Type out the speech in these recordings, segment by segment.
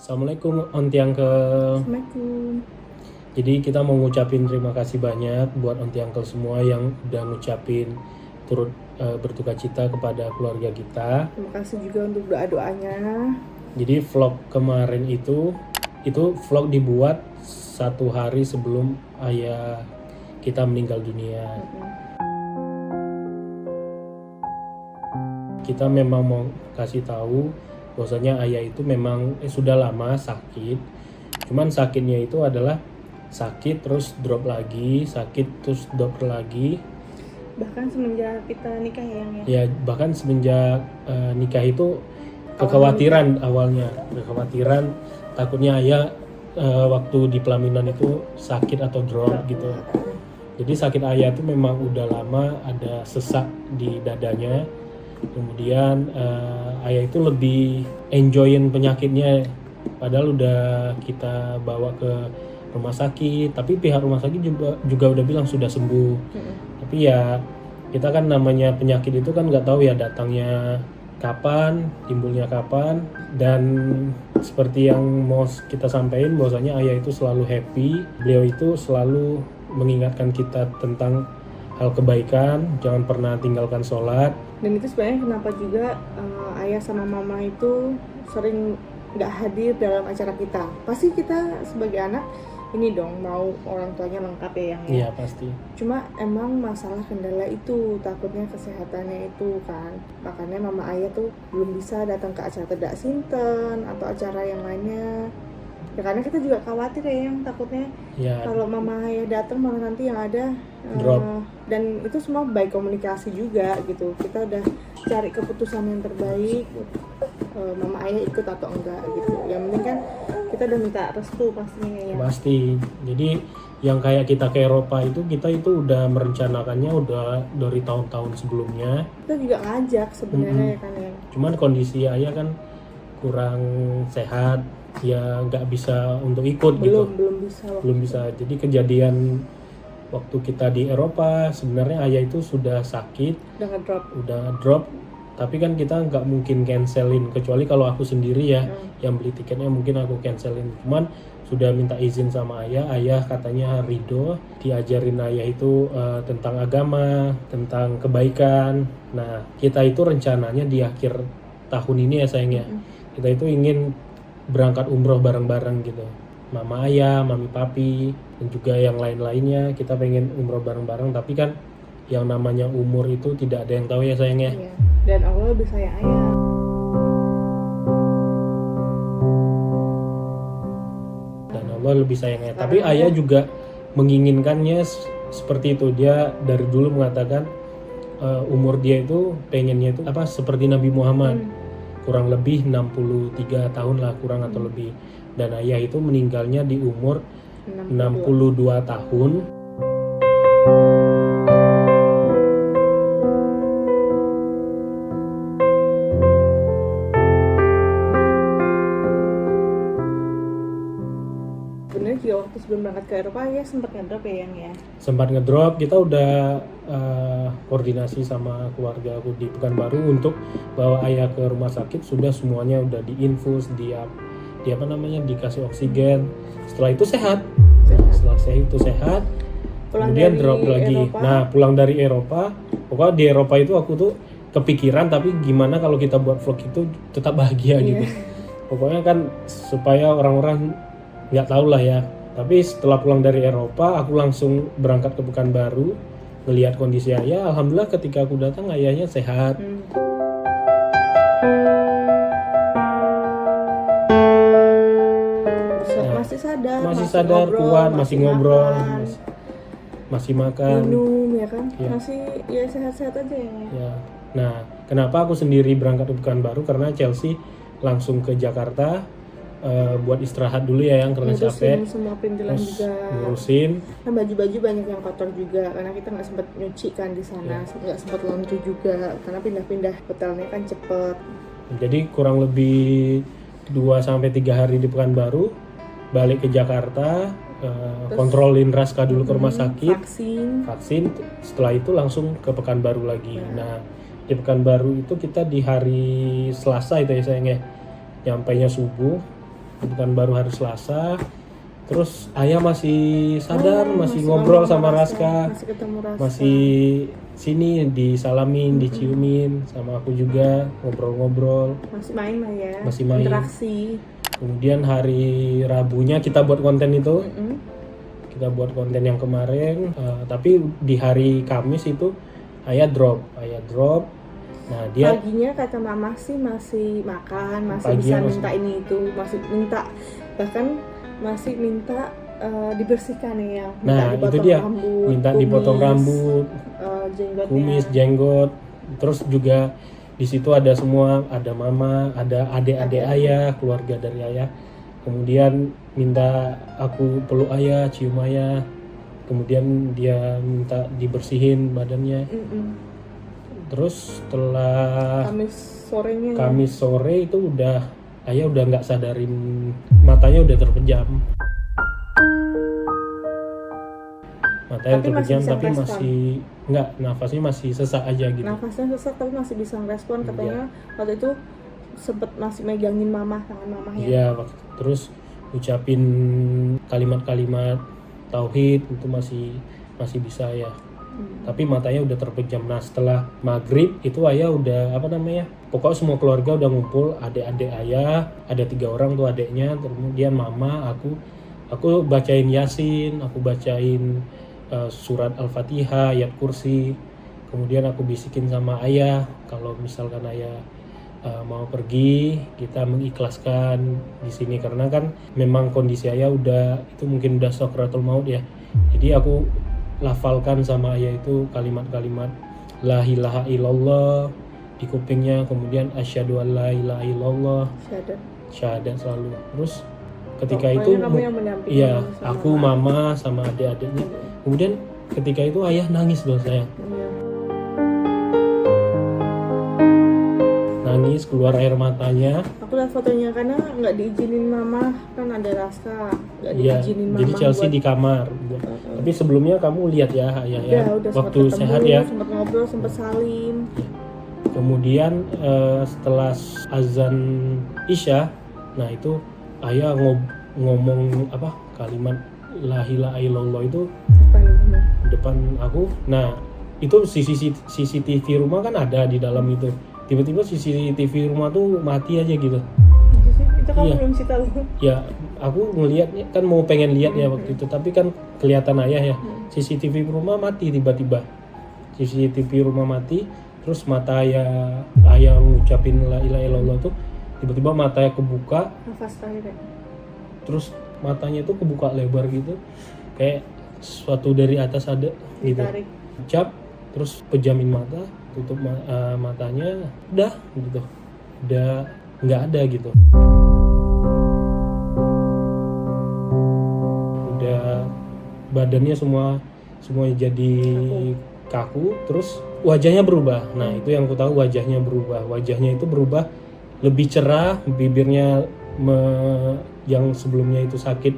Assalamualaikum Onti Uncle. Assalamualaikum. Jadi kita mau ngucapin terima kasih banyak buat Onti Uncle semua yang udah ngucapin turut bertukacita kepada keluarga kita. Terima kasih juga untuk doa-doanya. Jadi vlog kemarin itu vlog dibuat 1 hari sebelum ayah kita meninggal dunia. Kita memang mau kasih tahu bahwasanya ayah itu memang sudah lama sakit. Cuman sakitnya itu adalah sakit terus drop lagi, sakit terus drop lagi. Bahkan semenjak kita nikah ya. Ya bahkan semenjak nikah itu kekhawatiran awalnya, takutnya ayah waktu di pelaminan itu sakit atau drop gitu. Jadi sakit ayah itu memang udah lama, ada sesak di dadanya. Kemudian ayah itu lebih enjoyin penyakitnya, padahal udah kita bawa ke rumah sakit, tapi pihak rumah sakit juga udah bilang sudah sembuh. Tapi ya kita kan namanya penyakit itu kan nggak tahu ya datangnya kapan, timbulnya kapan. Dan seperti yang mau kita sampaikan bahwasanya ayah itu selalu happy, beliau itu selalu mengingatkan kita tentang hal kebaikan, jangan pernah tinggalkan sholat. Dan itu sebenarnya kenapa juga ayah sama mama itu sering nggak hadir dalam acara kita. Pasti kita sebagai anak ini dong mau orang tuanya lengkap ya yang Iya pasti. Cuma emang masalah kendala itu takutnya kesehatannya itu kan. Makanya mama ayah tuh belum bisa datang ke acara Tedak Sinten atau acara yang lainnya. Ya karena kita juga khawatir ya yang takutnya kalau mama ayah datang malah nanti yang ada drop. Dan itu semua baik komunikasi juga gitu. Kita udah cari keputusan yang terbaik. Mama ayah ikut atau enggak gitu. Yang penting kan kita udah minta restu pastinya ya. Pasti. Jadi yang kayak kita ke Eropa itu kita itu udah merencanakannya udah dari tahun-tahun sebelumnya. Kita juga ngajak sebenarnya ya kan ya. Cuman kondisi ayah kan kurang sehat, ya nggak bisa untuk ikut gitu. Belum bisa. Jadi kejadian waktu kita di Eropa sebenarnya ayah itu sudah sakit, udah drop. Tapi kan kita nggak mungkin cancelin, kecuali kalau aku sendiri ya yang beli tiketnya mungkin aku cancelin. Cuman sudah minta izin sama ayah katanya ridho, diajarin ayah itu tentang agama, tentang kebaikan. Nah kita itu rencananya di akhir tahun ini ya sayangnya, kita itu ingin berangkat umroh bareng-bareng gitu. Mama ayah, mami papi, dan juga yang lain-lainnya kita pengen umroh bareng-bareng. Tapi kan yang namanya umur itu tidak ada yang tahu ya sayangnya. Iya. Dan Allah lebih sayang ayah. Dan Allah lebih sayangnya. Tapi ayah juga menginginkannya seperti itu. Dia dari dulu mengatakan umur dia itu pengennya itu seperti Nabi Muhammad. Kurang lebih 63 tahun lah kurang atau lebih. Dan ayah itu meninggalnya di umur 62 tahun. Sebenarnya juga waktu sebelum berangkat ke Eropa ya sempat ngedrop ya yang ya. Sempat ngedrop, kita udah koordinasi sama keluarga aku di Pekanbaru untuk bawa ayah ke rumah sakit. Sudah semuanya udah diinfus, dikasih oksigen. Setelah itu sehat. Setelah itu sehat. Kemudian drop lagi. Nah pulang dari Eropa, pokoknya di Eropa itu aku tuh kepikiran, tapi gimana kalau kita buat vlog itu tetap bahagia gitu. Pokoknya kan supaya orang-orang nggak tahu lah ya. Tapi setelah pulang dari Eropa, aku langsung berangkat ke Pekanbaru, melihat kondisi ayah. Alhamdulillah ketika aku datang ayahnya sehat. Masih sadar, kuat, masih ngobrol, masih makan, minum ya kan, masih ya sehat-sehat aja ya. Nah, kenapa aku sendiri berangkat ke Pekanbaru? Karena Chelsea langsung ke Jakarta buat istirahat dulu ya yang karena capek. Semua perintilan juga. Ngurusin. Nah, baju-baju banyak yang kotor juga karena kita nggak sempat nyuci kan di sana, nggak sempat laundry juga karena pindah-pindah hotelnya kan cepet. Jadi kurang lebih 2-3 hari di Pekanbaru, balik ke Jakarta, kontrolin Raska dulu ke rumah sakit, vaksin. Setelah itu langsung ke Pekanbaru lagi. Nah di Pekanbaru itu kita di hari Selasa itu ya sayangnya, nyampainya subuh. kebukaan baru hari Selasa. Terus ayah masih sadar, masih ngomong ngobrol sama Raska, masih ketemu Raska, masih sini disalamin, diciumin sama aku juga, ngobrol-ngobrol. masih main lah ya, Masih main. interaksi. Kemudian hari Rabunya kita buat konten itu, kita buat konten yang kemarin, tapi di hari Kamis itu ayah drop. Nah dia Paginya kata mama sih masih makan, masih Paginya bisa masih- minta ini itu, masih minta, bahkan masih minta dibersihkan ya, Nah, minta itu dipotong dia. rambut, minta kumis, dipotong rambut, jenggotnya. kumis, jenggot. Terus juga di situ ada semua, ada mama, ada adik-adik ayah, keluarga dari ayah. Kemudian minta aku peluk ayah, cium ayah. Kemudian dia minta dibersihin badannya. Terus setelah Kamis sore itu ayah udah nggak sadarin, matanya udah terpejam. Matanya Tapi terpejam masih bisa tapi respon. masih nggak, nafasnya masih sesak aja gitu. Nafasnya sesak tapi masih bisa merespon, katanya waktu itu sempet masih megangin tangan mamahnya. Iya, terus ucapin kalimat-kalimat tauhid itu masih bisa ya. Tapi matanya udah terpejam. Nah setelah maghrib itu ayah udah pokoknya semua keluarga udah ngumpul, adik-adik ayah, ada 3 orang tuh adiknya, kemudian mama, aku bacain Yasin, aku bacain surat Al-Fatihah, ayat kursi. Kemudian aku bisikin sama ayah kalau misalkan ayah mau pergi, kita mengikhlaskan di sini karena kan memang kondisi ayah itu mungkin udah sakratul maut ya. Jadi aku lafalkan sama ayah itu kalimat-kalimat la ilaha illallah di kupingnya, kemudian asyhadu an la ilaha illallah, syahadat selalu. Terus ketika itu kamu yang mendampingi iya, sama aku mama sama adik-adiknya. Kemudian ketika itu ayah nangis dong sayang. Iya. Nangis keluar air matanya. Aku lihat fotonya karena nggak diizinin mama, kan ada Raska, nggak Iya, diizinin mama. jadi Chelsea di kamar. Tapi sebelumnya kamu lihat ya ayah ya, udah waktu sempet sehat ketemu, ya. sempet ngobrol, sempet salim. Kemudian setelah azan Isya, nah itu ayah ngomong kalimat la ilaha illallah itu depan aku. Nah itu CCTV rumah kan ada di dalam itu. Tiba-tiba CCTV rumah tuh mati aja gitu. Itu kamu Iya. belum sih tahu. Ya aku ngelihatnya kan mau pengen lihat ya waktu itu, tapi kan kelihatan ayah ya. CCTV rumah mati tiba-tiba. CCTV rumah mati, terus mata ayah ngucapin la ilaha illallah tuh tiba-tiba matanya kebuka, Nafas terakhir ya. terus matanya itu kebuka lebar gitu, kayak sesuatu dari atas ada gitu. Ditarik. Ucap, terus pejamin mata, tutup matanya, udah gitu, udah nggak ada gitu. Udah badannya semua jadi kaku, terus wajahnya berubah. Nah itu yang aku tahu, wajahnya itu berubah lebih cerah, bibirnya yang sebelumnya itu sakit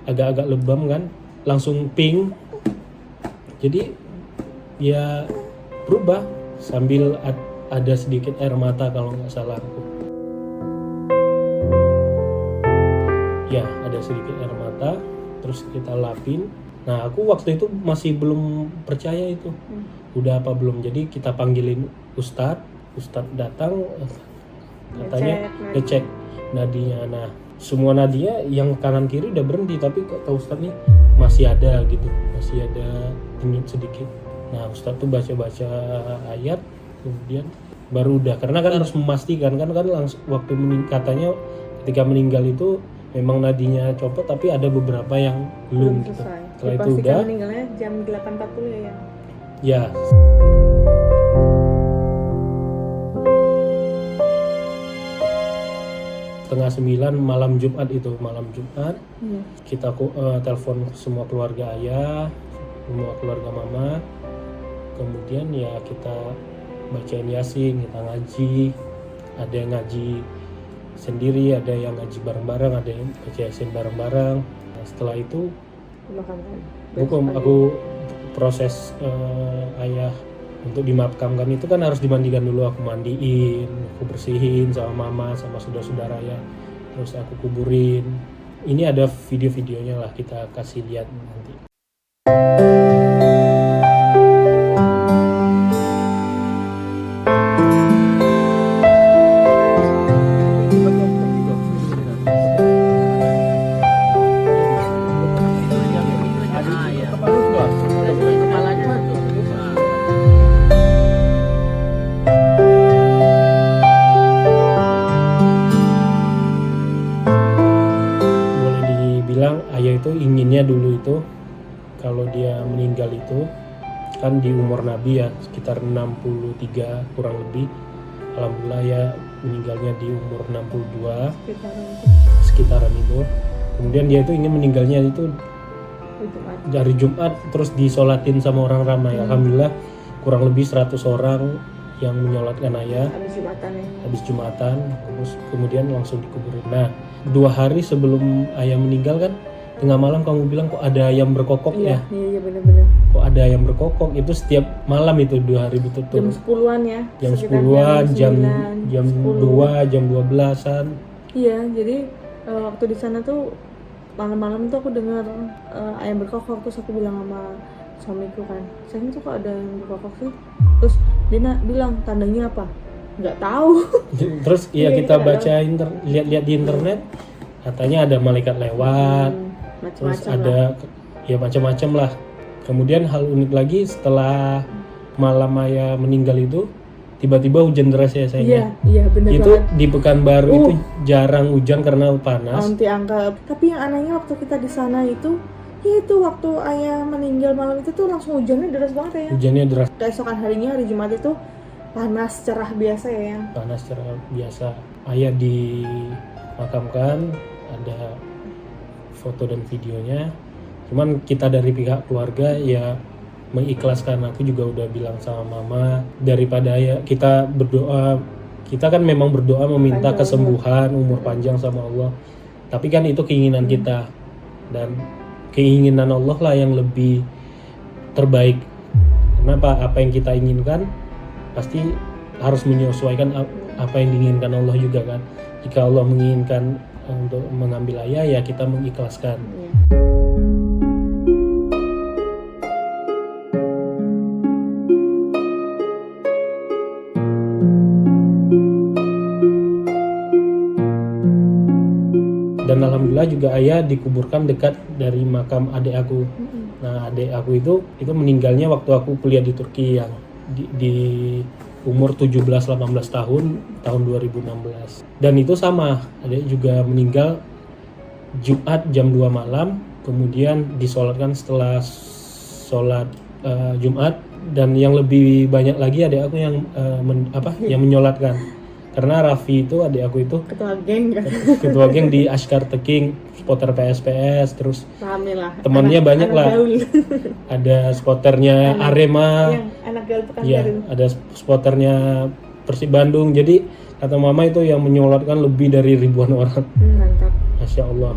agak-agak lebam kan, langsung pink. Jadi ya berubah sambil ada sedikit air mata kalau nggak salah aku. Ya ada sedikit air mata, terus kita lapin. Nah aku waktu itu masih belum percaya itu udah apa belum, jadi kita panggilin Ustadz datang, katanya ngecek nadinya. Nah semua nadinya yang kanan kiri udah berhenti, tapi kata Ustadz nih masih ada gitu, masih ada denyut sedikit. Nah Ustadz tuh baca ayat, kemudian baru udah, karena kan harus memastikan kan langsung waktu katanya ketika meninggal itu memang nadinya copot, tapi ada beberapa yang belum gitu. Setelah itu udah meninggalnya jam 8.40 ya. Ya. Setengah 9 malam Jumat kita telepon semua keluarga ayah, semua keluarga mama, kemudian ya kita bacain Yasin, kita ngaji, ada yang ngaji sendiri, ada yang ngaji bareng-bareng, ada yang baca Yasin bareng-bareng. Nah, setelah itu aku proses ayah untuk dimakamkan itu kan harus dimandikan dulu. Aku mandiin, aku bersihin sama mama sama saudara-saudara ya. terus aku kuburin. Ini ada video-videonya lah, kita kasih lihat nanti. Ayah itu inginnya dulu itu kalau dia meninggal itu kan di umur Nabi ya sekitar 63 kurang lebih. Alhamdulillah ya meninggalnya di umur 62 sekitaran itu. Kemudian dia itu ingin meninggalnya itu dari Jumat terus disolatin sama orang ramai. Alhamdulillah kurang lebih 100 orang yang menyolatkan ayah habis Jumatan, terus kemudian langsung dikuburin. Nah 2 hari sebelum ayah meninggal kan tengah malam kamu bilang kok ada ayam berkokok ya? Iya benar-benar. Kok ada ayam berkokok itu setiap malam itu 2 hari betul-betul. Jam 10-an ya. Jam 10-an, jam 2, jam 12-an. Iya, jadi waktu di sana tuh malam-malam tuh aku dengar ayam berkokok, terus aku bilang sama suamiku kan, sayang tuh kok ada ayam berkokok sih? Terus dia bilang tandanya apa? Nggak tahu. Terus iya kita baca lihat-lihat di internet katanya ada malaikat lewat. Terus ada ya macam-macam lah. Kemudian hal unik lagi setelah malam ayah meninggal itu tiba-tiba hujan deras ya sayangnya. Iya benar itu banget. Di Pekanbaru itu jarang hujan karena panas. Anti angka. Tapi yang anehnya waktu kita di sana itu ya itu waktu ayah meninggal malam itu tuh langsung hujannya deras banget ya. Hujannya deras. Keesokan harinya hari Jumat itu panas cerah biasa ya. Panas cerah biasa. Ayah dimakamkan, ada foto dan videonya. Cuman kita dari pihak keluarga ya mengikhlaskan. Aku juga udah bilang sama mama daripada ya kita berdoa, kita kan memang berdoa meminta kesembuhan, umur panjang sama Allah. Tapi kan itu keinginan kita dan keinginan Allah lah yang lebih terbaik. Kenapa? Apa yang kita inginkan pasti harus menyesuaikan apa yang diinginkan Allah juga kan. Jika Allah menginginkan untuk mengambil ayah ya kita mengikhlaskan. Dan alhamdulillah juga ayah dikuburkan dekat dari makam adik aku. Nah adik aku itu meninggalnya waktu aku kuliah di Turki yang di umur 17-18 tahun 2016. Dan itu sama, adik juga meninggal Jumat jam 2 malam, kemudian disolatkan setelah sholat Jumat. Dan yang lebih banyak lagi adik aku yang yang menyolatkan. Karena Raffi itu adik aku itu ketua geng di Ashkar Teking, spotter PSPS, terus temannya banyak lah. Ada spoternya Arema, ya ada spoternya Persib Bandung. Jadi kata mama itu yang menyolatkan lebih dari ribuan orang. Mantap. Masya Allah.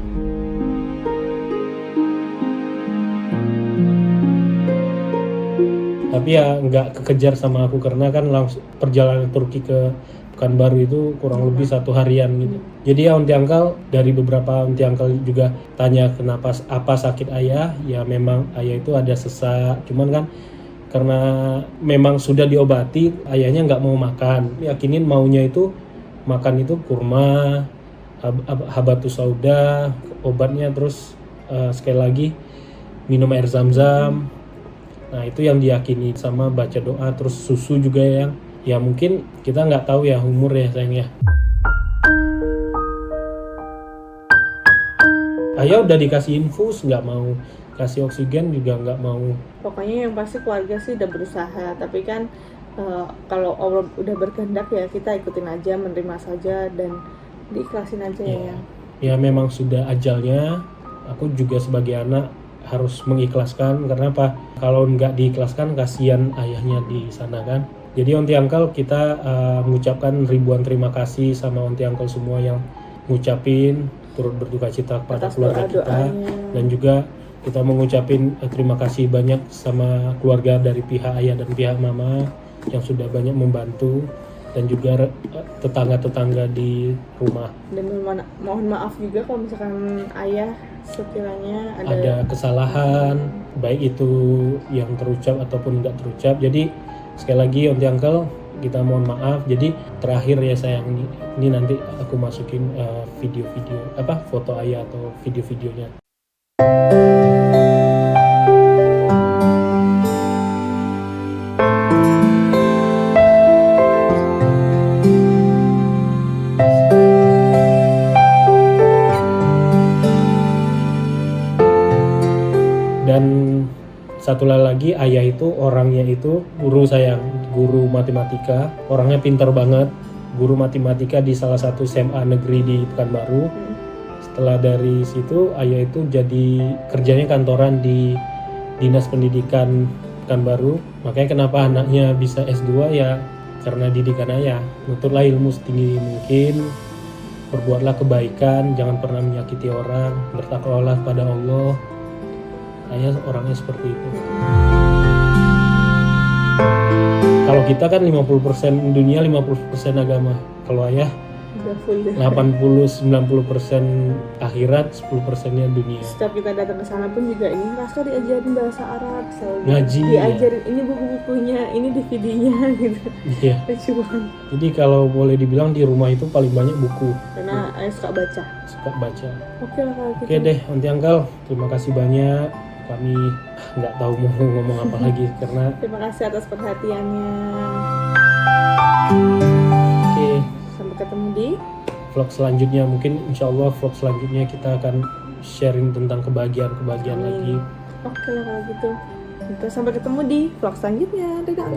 Tapi ya nggak kekejar sama aku karena kan langsung perjalanan Turki ke Pekanbaru itu kurang lebih 1 harian gitu. Jadi ya onti angkal, dari beberapa onti angkal juga tanya kenapa apa sakit ayah. Ya memang ayah itu ada sesak, cuman kan karena memang sudah diobati ayahnya nggak mau makan. Yakinin maunya itu makan itu kurma, habatus sauda, obatnya, terus sekali lagi minum air zam-zam. Nah itu yang diyakini, sama baca doa, terus susu juga yang ya mungkin kita nggak tahu ya umur ya sayangnya. Ayah udah dikasih infus, nggak mau kasih oksigen juga nggak mau. Pokoknya yang pasti keluarga sih udah berusaha, tapi kan kalau Allah udah berkehendak ya kita ikutin aja, menerima saja dan diikhlasin aja ya. Ya memang sudah ajalnya. Aku juga sebagai anak harus mengikhlaskan, karena apa? Kalau nggak diikhlaskan kasihan ayahnya di sana kan. Jadi onti angkel kita mengucapkan ribuan terima kasih sama onti angkel semua yang ngucapin turut berduka cita kepada keluarga kita, dan juga kita mengucapin terima kasih banyak sama keluarga dari pihak ayah dan pihak mama yang sudah banyak membantu dan juga tetangga-tetangga di rumah. Dan mohon maaf juga kalau misalkan ayah sekiranya Ada kesalahan, baik itu yang terucap ataupun nggak terucap. Jadi sekali lagi Onti Uncle, kita mohon maaf. Jadi terakhir ya sayang, ini nanti aku masukin video-video foto ayah atau video-videonya. Dan satu lagi, ayah itu orangnya itu guru sayang, guru matematika, orangnya pintar banget, guru matematika di salah satu SMA negeri di Pekanbaru. Setelah dari situ ayah itu jadi kerjanya kantoran di Dinas Pendidikan Pekanbaru. Makanya kenapa anaknya bisa S2 ya karena didikan ayah. Nuntutlah ilmu setinggi mungkin, berbuatlah kebaikan, jangan pernah menyakiti orang, bertakwalah pada Allah. Ayah orangnya seperti itu. Kalau kita kan 50% dunia, 50% agama. Kalau ayah udah full deh. 80-90% akhirat, 10%-nya dunia. Setiap kita datang ke sana pun juga ini Raska diajarin bahasa Arab, selalu Ngaji, diajarin ini buku-bukunya, ini DVD-nya gitu. Iya. Lucu banget. Jadi kalau boleh dibilang di rumah itu paling banyak buku. Karena ayah suka baca. Suka baca. Oke lah kalau gitu. Oke deh, Onti Uncle, terima kasih banyak. Kami nggak tahu mau ngomong apa lagi karena Terima kasih atas perhatiannya. oke, Sampai ketemu di vlog selanjutnya. Mungkin insya Allah vlog selanjutnya kita akan sharing tentang kebahagiaan lagi. Oke lah kalau gitu. Sampai ketemu di vlog selanjutnya. Dadah.